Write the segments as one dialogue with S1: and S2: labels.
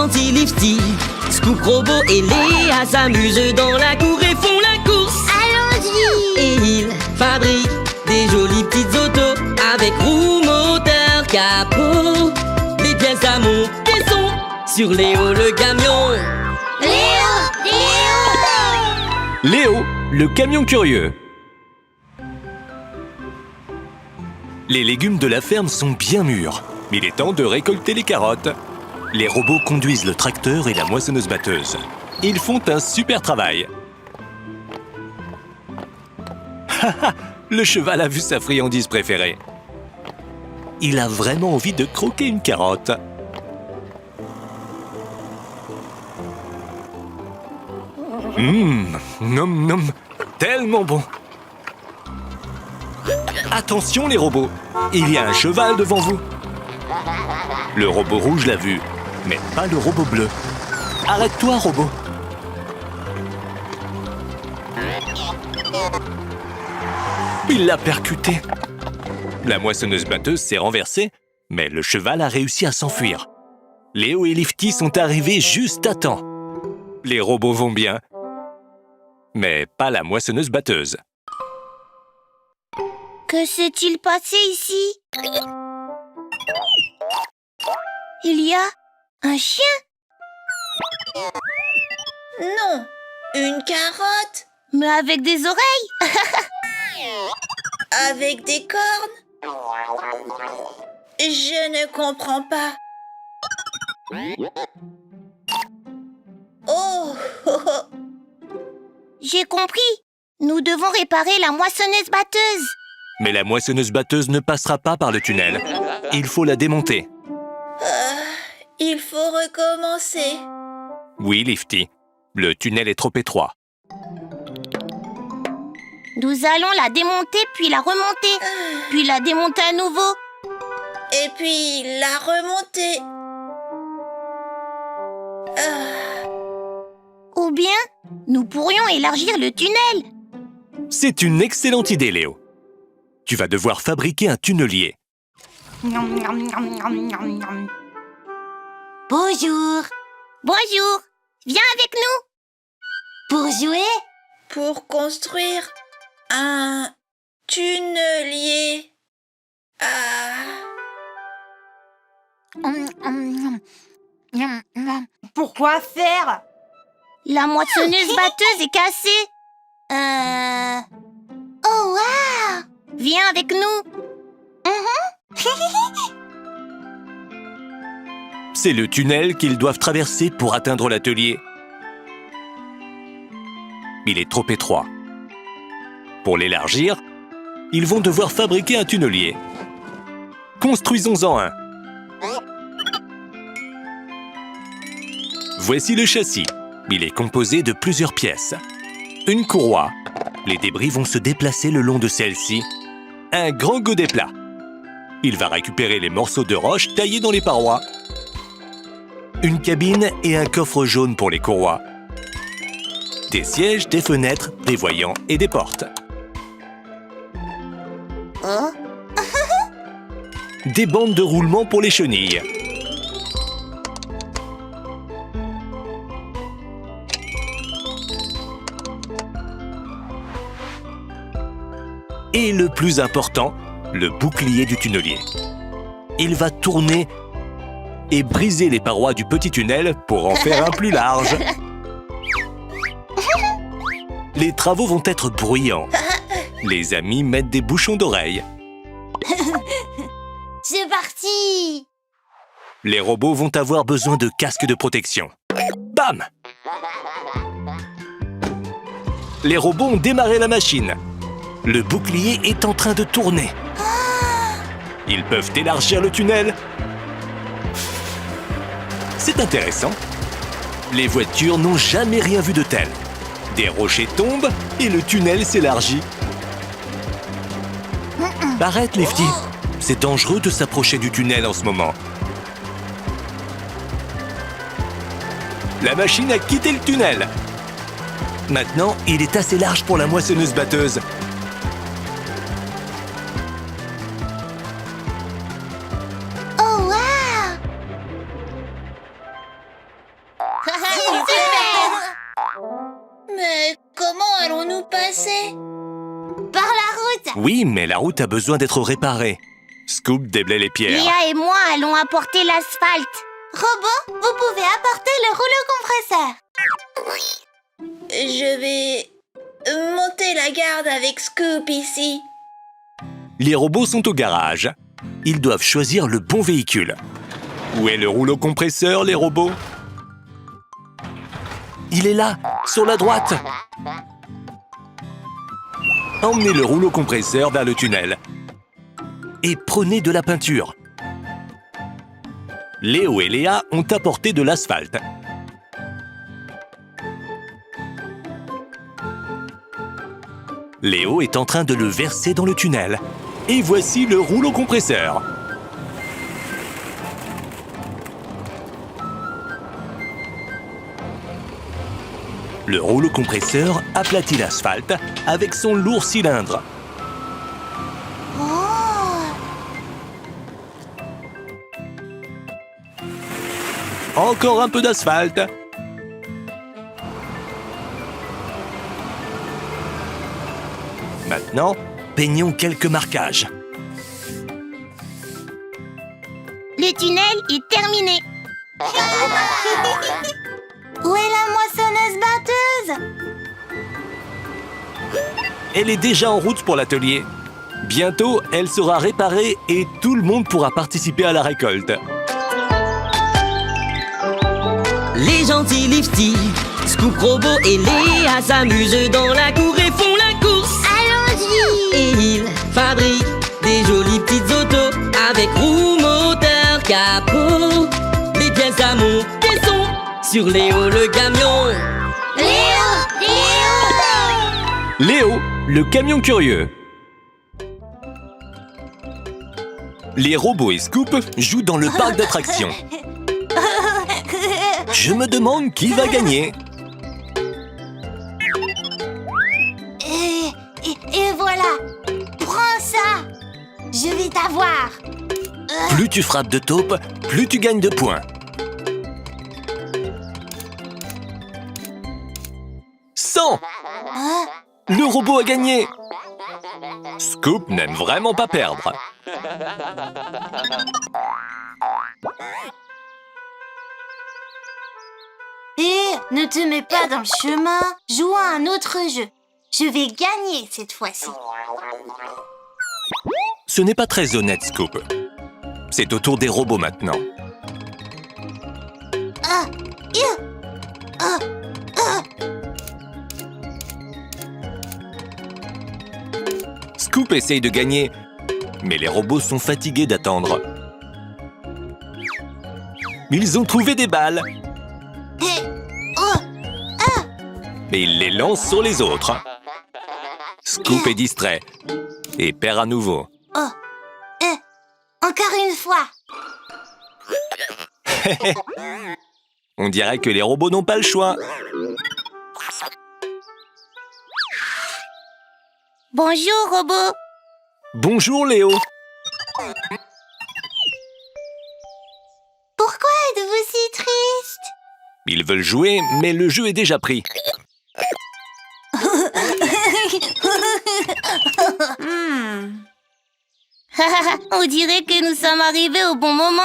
S1: apprentis Lifty, Scoop, Robot et Léa s'amusent dans la cour et font la course.
S2: Allons-y!
S1: Et ils fabriquent des jolies petites autos avec roues, moteur, capot. Les pièces à monter sont sur Léo le camion.
S2: Léo!
S3: Léo, le camion curieux. Les légumes de la ferme sont bien mûrs. Il est temps de récolter les carottes. Les robots conduisent le tracteur et la moissonneuse-batteuse. Ils font un super travail. Haha, le cheval a vu sa friandise préférée. Il a vraiment envie de croquer une carotte. Nom nom, tellement bon. Attention les robots, il y a un cheval devant vous. Le robot rouge l'a vu, mais pas le robot bleu. Arrête-toi, robot. Il l'a percuté. La moissonneuse-batteuse s'est renversée, mais le cheval a réussi à s'enfuir. Léo et Lifty sont arrivés juste à temps. Les robots vont bien, mais pas la moissonneuse-batteuse.
S2: Que s'est-il passé ici? Il y a un chien?
S4: Non, une carotte
S2: Mais avec des oreilles?
S4: avec des cornes. Je ne comprends pas. Oh, oh, oh.
S2: J'ai compris. Nous devons réparer la moissonneuse-batteuse.
S3: Mais la moissonneuse-batteuse ne passera pas par le tunnel. Il faut la démonter.
S4: Il faut recommencer.
S3: Oui, Lifty. Le tunnel est trop étroit.
S2: Nous allons la démonter puis la remonter. Puis la démonter à nouveau.
S4: Et puis la remonter.
S2: Ou bien, nous pourrions élargir le tunnel.
S3: C'est une excellente idée, Léo. Tu vas devoir fabriquer un tunnelier.
S2: Bonjour. Bonjour. Viens avec nous. Pour jouer?
S4: Pour construire un tunnelier.
S5: Pourquoi faire?
S2: La moissonneuse-batteuse est cassée. Oh, waouh! Viens avec nous.
S3: C'est le tunnel qu'ils doivent traverser pour atteindre l'atelier. Il est trop étroit. Pour l'élargir, ils vont devoir fabriquer un tunnelier. Construisons-en un. Voici le châssis. Il est composé de plusieurs pièces. Une courroie. Les débris vont se déplacer le long de celle-ci. Un grand godet plat. Il va récupérer les morceaux de roche taillés dans les parois. Une cabine et un coffre jaune pour les courroies. Des sièges, des fenêtres, des voyants et des portes. Des bandes de roulement pour les chenilles. Et le plus important, le bouclier du tunnelier. Il va tourner et briser les parois du petit tunnel pour en faire un plus large. Les travaux vont être bruyants. Les amis mettent des bouchons d'oreilles.
S2: C'est parti.
S3: Les robots vont avoir besoin de casques de protection. Bam! Les robots ont démarré la machine. Le bouclier est en train de tourner. Ils peuvent élargir le tunnel. C'est intéressant. Les voitures n'ont jamais rien vu de tel. Des rochers tombent et le tunnel s'élargit. Arrête, Lifty. C'est dangereux de s'approcher du tunnel en ce moment. La machine a quitté le tunnel. Maintenant, il est assez large pour la moissonneuse-batteuse.
S2: Oh, waouh!
S3: Oui, mais la route a besoin d'être réparée. Scoop déblaye les pierres.
S2: Léa et moi allons apporter l'asphalte.
S6: Robot, vous pouvez apporter le rouleau compresseur.
S4: Je vais monter la garde avec Scoop ici.
S3: Les robots sont au garage. Ils doivent choisir le bon véhicule. Où est le rouleau compresseur, les robots? Il est là, sur la droite. Emmenez le rouleau compresseur vers le tunnel. Et prenez de la peinture. Léo et Léa ont apporté de l'asphalte. Léo est en train de le verser dans le tunnel. Et voici le rouleau compresseur. Le rouleau compresseur aplatit l'asphalte avec son lourd cylindre. Encore un peu d'asphalte. Maintenant, peignons quelques marquages.
S2: Le tunnel est terminé.
S6: Où est la moissonneuse-batteuse?
S3: Elle est déjà en route pour l'atelier. Bientôt, elle sera réparée et tout le monde pourra participer à la récolte.
S1: Les gentils Lifty, Scoop, Robot et Léa s'amusent dans la cour et font la course.
S2: Allons-y.
S1: Et ils fabriquent des jolies petites autos avec roues, moteur, capot. Les pièces à monter sont sur Léo le camion.
S3: Léo, le camion curieux. Les robots et Scoop jouent dans le parc d'attractions. Je me demande qui va gagner.
S6: Et voilà. Prends ça. Je vais t'avoir.
S3: Plus tu frappes de taupe, plus tu gagnes de points. 100. Le robot a gagné. Scoop n'aime vraiment pas perdre.
S6: Ne te mets pas dans le chemin. Joue à un autre jeu. Je vais gagner cette fois-ci.
S3: Ce n'est pas très honnête, Scoop. C'est au tour des robots maintenant. Scoop essaye de gagner, mais les robots sont fatigués d'attendre. Ils ont trouvé des balles. Et ils les lancent sur les autres. Scoop est distrait et perd à nouveau.
S6: Encore une fois.
S3: On dirait que les robots n'ont pas le choix.
S2: Bonjour, robot.
S3: Bonjour Léo.
S6: Pourquoi êtes-vous si triste?
S3: Ils veulent jouer, mais le jeu est déjà pris.
S2: On dirait que nous sommes arrivés au bon moment.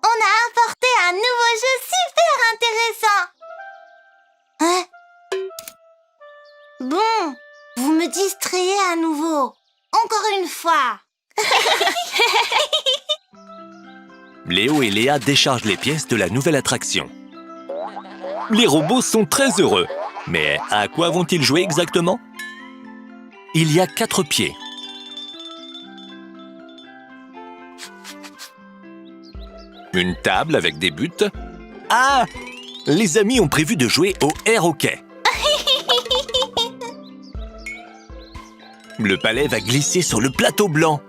S6: On a apporté un nouveau jeu super intéressant. Hein? Bon, vous me distrayez à nouveau. Encore une fois.
S3: Léo et Léa déchargent les pièces de la nouvelle attraction. Les robots sont très heureux. Mais à quoi vont-ils jouer exactement? Il y a 4 pieds. Une table avec des buts. Ah! Les amis ont prévu de jouer au air hockey. Le palais va glisser sur le plateau blanc.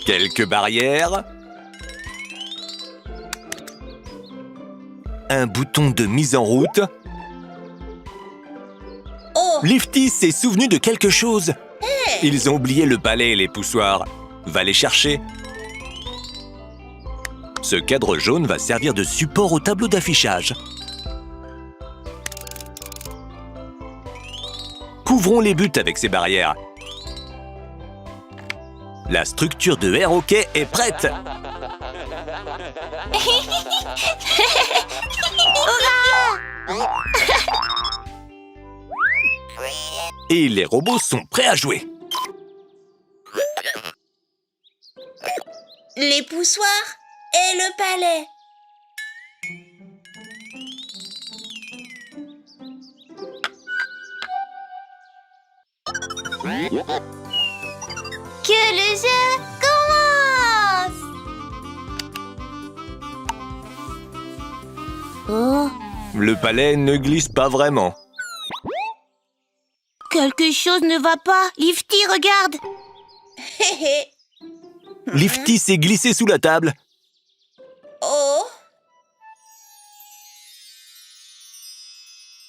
S3: Quelques barrières. Un bouton de mise en route.
S4: Oh,
S3: Lifty s'est souvenu de quelque chose. Ils ont oublié le balai et les poussoirs. Va les chercher. Ce cadre jaune va servir de support au tableau d'affichage. Couvrons les buts avec ces barrières. La structure de air hockey est prête. Et les robots sont prêts à jouer.
S4: Les poussoirs et le palais.
S6: Que le jeu commence!
S2: Oh,
S3: Le palais ne glisse pas vraiment.
S2: quelque chose ne va pas. Lifty, regarde.
S4: Hé hé.
S3: Lifty s'est glissé sous la table.
S4: Oh.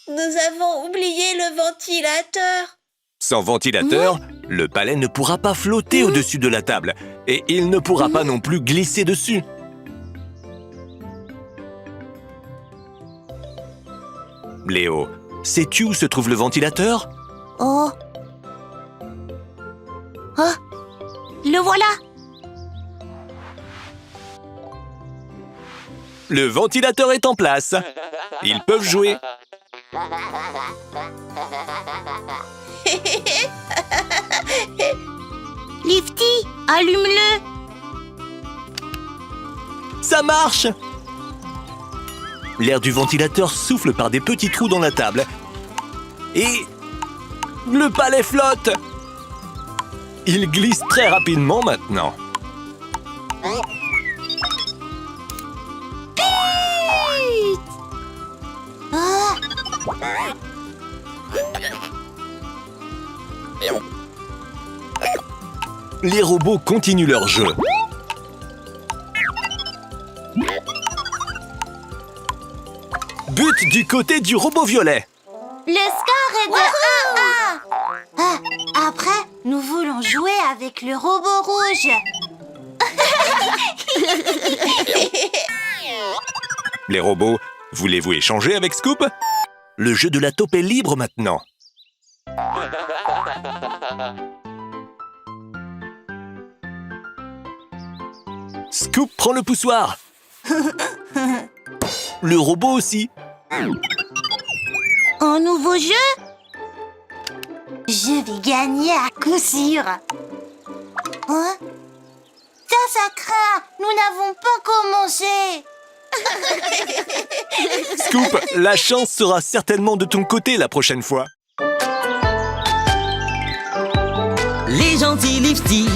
S4: Nous avons oublié le ventilateur.
S3: Sans ventilateur, le palais ne pourra pas flotter au-dessus de la table et il ne pourra pas non plus glisser dessus. Léo, sais-tu où se trouve le ventilateur?
S2: Oh. Ah, le voilà.
S3: Le ventilateur est en place. Ils peuvent jouer.
S2: Lifty, allume-le.
S3: Ça marche! L'air du ventilateur souffle par des petits trous dans la table. Et le palais flotte! Il glisse très rapidement maintenant.
S6: Ah,
S3: Les robots continuent leur jeu. But du côté du robot violet.
S6: le score est de 1-1. Ah, après, nous voulons jouer avec le robot rouge.
S3: Les robots, voulez-vous échanger avec Scoop? Le jeu de la taupe est libre maintenant. Scoop prend le poussoir. Le robot aussi.
S2: Un nouveau jeu?
S6: Je vais gagner à coup sûr. Hein? Ça craint. Nous n'avons pas commencé.
S3: Scoop, la chance sera certainement de ton côté la prochaine fois.
S1: Les gentils Lifty,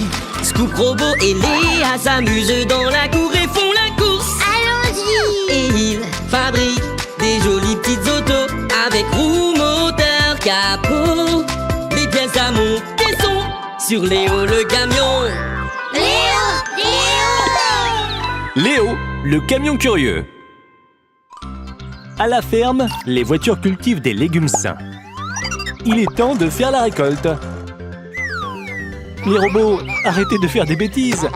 S1: Scoop Robot et Léa s'amusent dans la cour et font la course.
S6: Allons-y.
S1: Et ils fabriquent des jolies petites autos avec roues, moteur, capot. Les pièces à monter sont sur Léo le camion.
S3: Léo, le camion curieux. À la ferme, les voitures cultivent des légumes sains. Il est temps de faire la récolte. Les robots, arrêtez de faire des bêtises.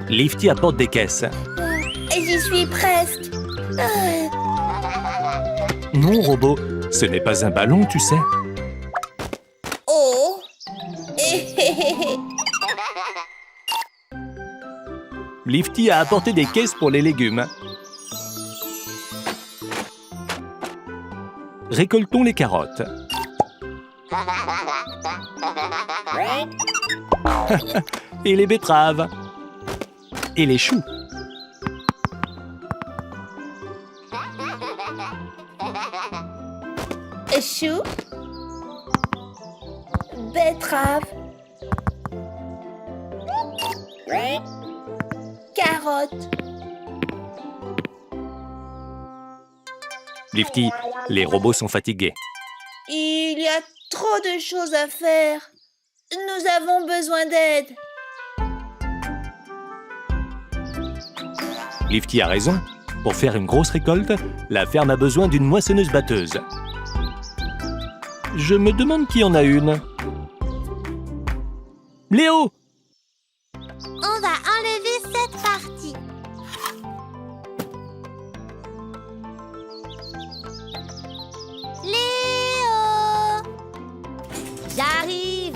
S3: Lifty apporte des caisses.
S4: Et j'y suis presque.
S3: Non, robot, ce n'est pas un ballon, tu sais.
S4: Oh.
S3: Lifty a apporté des caisses pour les légumes. Récoltons les carottes. Et les betteraves. Et les choux.
S4: Choux. Betterave. Carotte.
S3: Lifty, les robots sont fatigués.
S4: Il y a trop de choses à faire. Nous avons besoin d'aide.
S3: Lifty a raison. Pour faire une grosse récolte, la ferme a besoin d'une moissonneuse-batteuse. Je me demande qui en a une. Léo!
S6: On va enlever cette partie.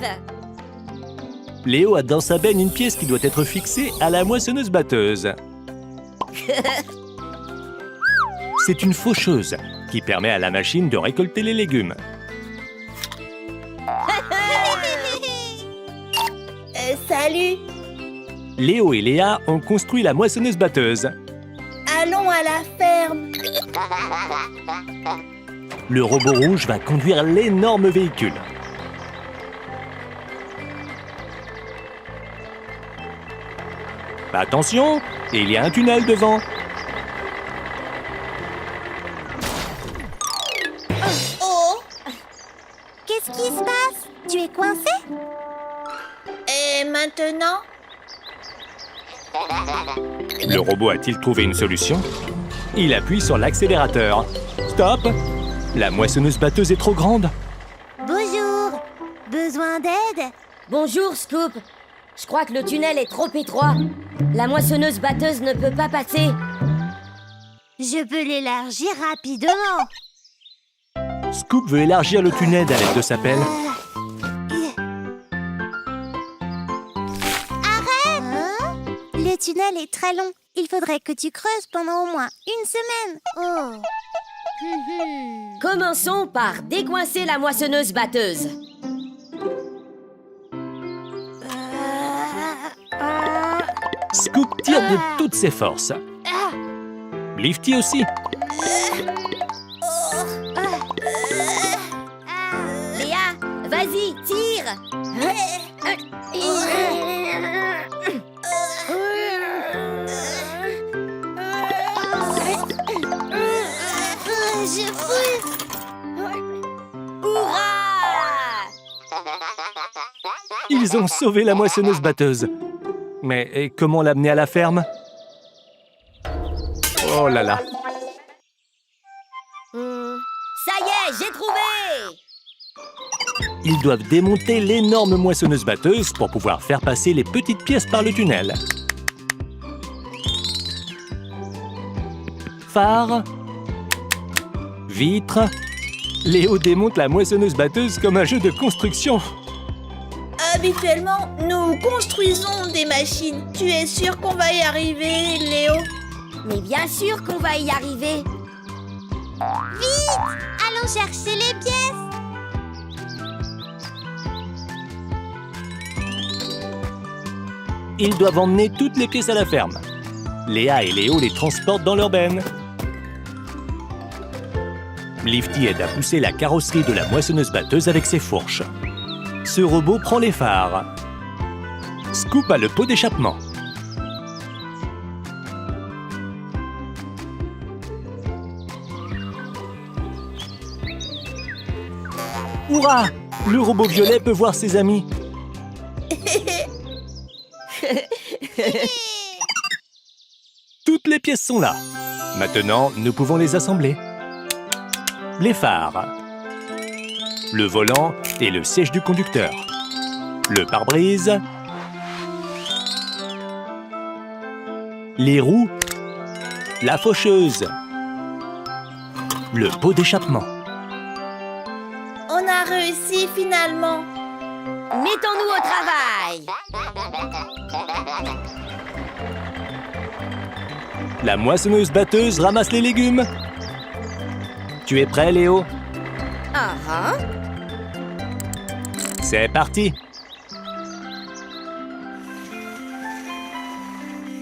S2: arrive.
S3: Léo a dans sa benne une pièce qui doit être fixée à la moissonneuse-batteuse. C'est une faucheuse qui permet à la machine de récolter les légumes.
S4: Salut.
S3: Léo et Léa ont construit la moissonneuse-batteuse.
S4: Allons à la ferme.
S3: Le robot rouge va conduire l'énorme véhicule. Attention, il y a un tunnel devant.
S4: Oh.
S6: Qu'est-ce qui se passe? Tu es coincé?
S4: Et maintenant?
S3: Le robot a-t-il trouvé une solution? Il appuie sur l'accélérateur. Stop! La moissonneuse-batteuse est trop grande.
S6: Bonjour. Besoin d'aide?
S2: Bonjour, Scoop. Je crois que le tunnel est trop étroit. La moissonneuse-batteuse ne peut pas passer.
S6: Je peux l'élargir rapidement.
S3: Scoop veut élargir le tunnel à l'aide de sa pelle.
S6: Arrête! Le tunnel est très long. Il faudrait que tu creuses pendant au moins une semaine. Oh.
S2: Commençons par décoincer la moissonneuse-batteuse.
S3: Scoop tire de toutes ses forces. Lifty aussi.
S2: Léa, vas-y, tire.
S6: Je pousse.
S2: Hurrah!
S3: Ils ont sauvé la moissonneuse-batteuse. Mais comment l'amener à la ferme? Oh là là.
S2: Ça y est, j'ai trouvé!
S3: Ils doivent démonter l'énorme moissonneuse-batteuse pour pouvoir faire passer les petites pièces par le tunnel. Phare. Vitre. Léo démonte la moissonneuse-batteuse comme un jeu de construction.
S4: Habituellement, nous construisons des machines. Tu es sûr qu'on va y arriver, Léo?
S2: Mais bien sûr qu'on va y arriver.
S6: Vite! Allons chercher les pièces.
S3: Ils doivent emmener toutes les pièces à la ferme. Léa et Léo les transportent dans leur benne. Lifty aide à pousser la carrosserie de la moissonneuse-batteuse avec ses fourches. Ce robot prend les phares. Scoop a le pot d'échappement. Hurrah! Le robot violet peut voir ses amis. Toutes les pièces sont là. Maintenant, nous pouvons les assembler. Les phares, le volant et le siège du conducteur, le pare-brise, les roues, la faucheuse, le pot d'échappement.
S4: On a réussi finalement.
S2: Mettons-nous au travail.
S3: La moissonneuse-batteuse ramasse les légumes. Tu es prêt, Léo? C'est parti.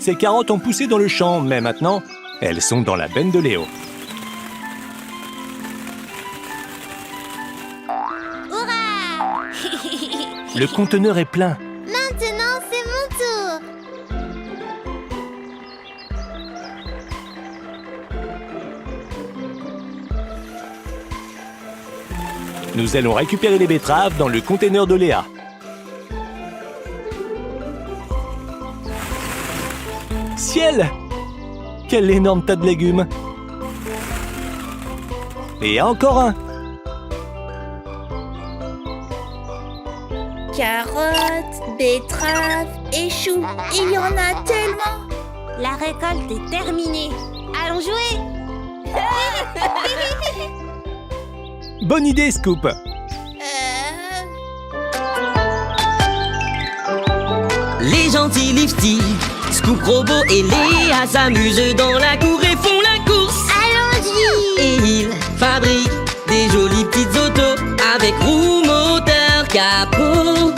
S3: Ces carottes ont poussé dans le champ, mais maintenant, elles sont dans la benne de Léo.
S6: Hurrah!
S3: Le conteneur est plein.
S6: Maintenant, c'est mon tour.
S3: Nous allons récupérer les betteraves dans le conteneur de Léa. Ciel! Quel énorme tas de légumes! Et encore un!
S4: Carottes, betteraves et choux. Il y en a tellement.
S6: La récolte est terminée. Allons jouer.
S3: Bonne idée, Scoop!
S1: Les gentils Lifty, Scoop, Robo et Léa s'amusent dans la cour et font la course.
S6: Allons-y.
S1: Et ils fabriquent des jolies petites autos avec roues, moteur, capot.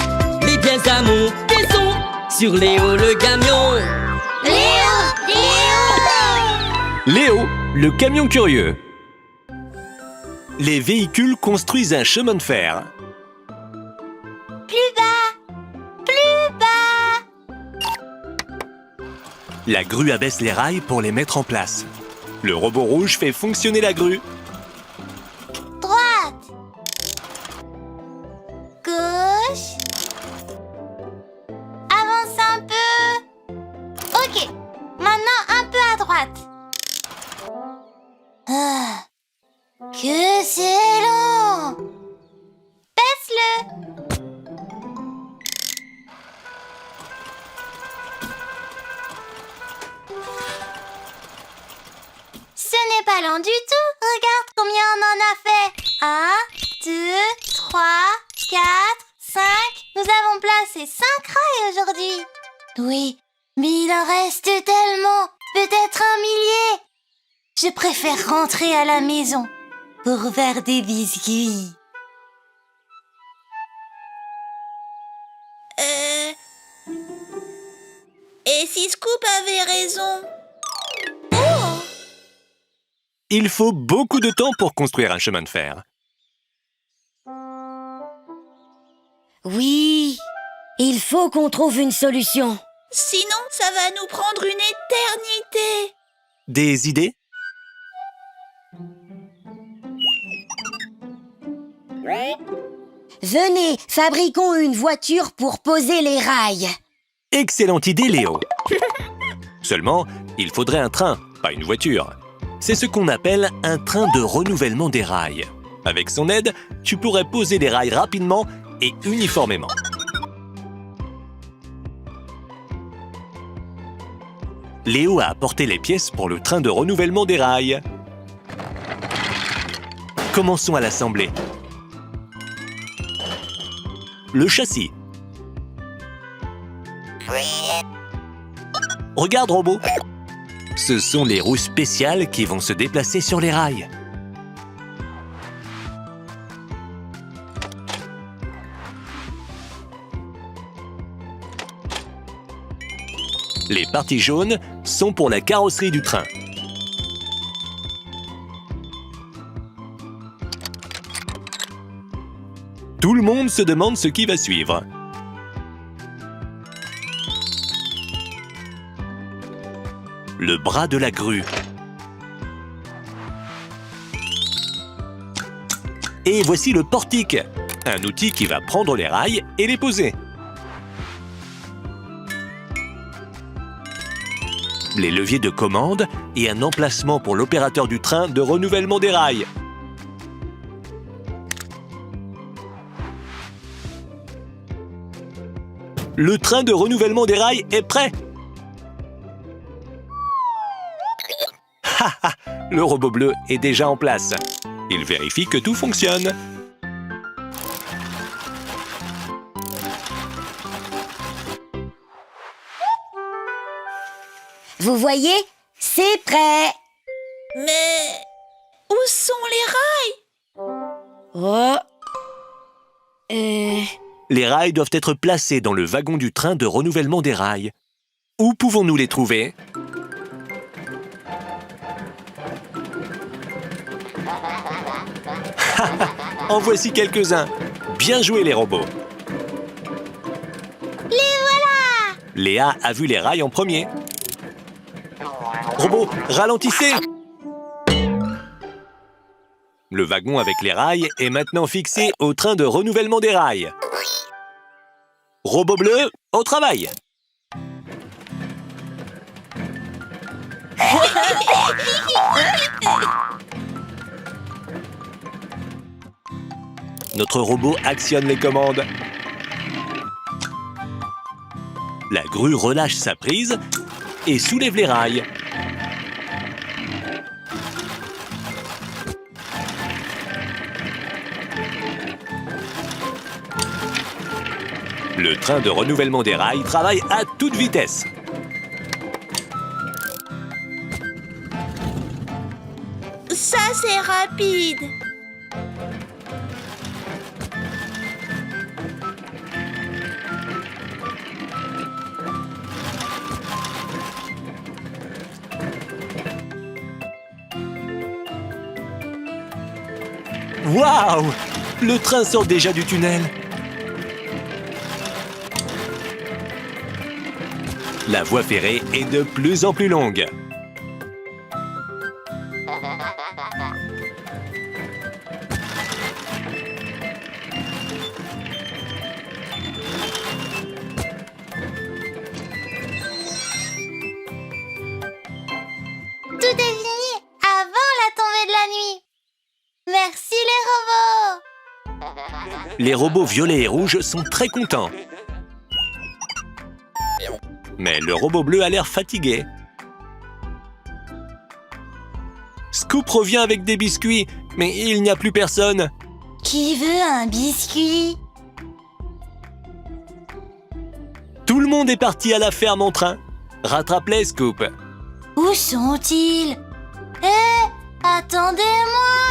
S1: Les pièces à monter sont sur Léo le camion.
S6: Léo, Léo.
S3: Léo, le camion curieux. Les véhicules construisent un chemin de fer.
S6: Plus bas, plus bas.
S3: La grue abaisse les rails pour les mettre en place. Le robot rouge fait fonctionner la grue.
S6: Droite. Gauche. Avance un peu. Ok. Maintenant un peu à droite. Ah, que c'est long. Baisse-le. Ce n'est pas lent du tout. Regarde combien on en a fait. 1, 2, 3, 4, 5. Nous avons placé 5 rails aujourd'hui. Oui, mais il en reste tellement. Peut-être 1 millier. Je préfère rentrer à la maison pour faire des biscuits.
S4: Et si Scoop avait raison?
S3: Il faut beaucoup de temps pour construire un chemin de fer.
S2: Oui, il faut qu'on trouve une solution.
S4: Sinon, ça va nous prendre une éternité.
S3: Des idées?
S2: Venez, fabriquons une voiture pour poser les rails.
S3: Excellente idée, Léo. Seulement, il faudrait un train, pas une voiture. C'est ce qu'on appelle un train de renouvellement des rails. Avec son aide, tu pourrais poser les rails rapidement et uniformément. Léo a apporté les pièces pour le train de renouvellement des rails. Commençons à l'assembler. Le châssis. Regarde, robot. Ce sont les roues spéciales qui vont se déplacer sur les rails. Les parties jaunes sont pour la carrosserie du train. Tout le monde se demande ce qui va suivre. Le bras de la grue. Et voici le portique, un outil qui va prendre les rails et les poser. Les leviers de commande et un emplacement pour l'opérateur du train de renouvellement des rails. Le train de renouvellement des rails est prêt. Le robot bleu est déjà en place. Il vérifie que tout fonctionne.
S2: Vous voyez, c'est prêt.
S4: Mais où sont les rails?
S2: Oh.
S3: Les rails doivent être placés dans le wagon du train de renouvellement des rails. Où pouvons-nous les trouver? En voici quelques-uns. Bien joué, les robots.
S6: Les voilà.
S3: Léa a vu les rails en premier. Robot, ralentissez! Le wagon avec les rails est maintenant fixé au train de renouvellement des rails. Robot bleu, au travail! Notre robot actionne les commandes. La grue relâche sa prise et soulève les rails. Le train de renouvellement des rails travaille à toute vitesse.
S4: Ça, c'est rapide.
S3: Waouh! Le train sort déjà du tunnel. La voie ferrée est de plus en plus longue.
S6: Tout est fini avant la tombée de la nuit. Merci les robots.
S3: Les robots violets et rouges sont très contents. Mais le robot bleu a l'air fatigué. Scoop revient avec des biscuits, mais il n'y a plus personne.
S6: Qui veut un biscuit?
S3: Tout le monde est parti à la ferme en train. Rattrape-les, Scoop.
S6: Où sont-ils? Hé, attendez-moi!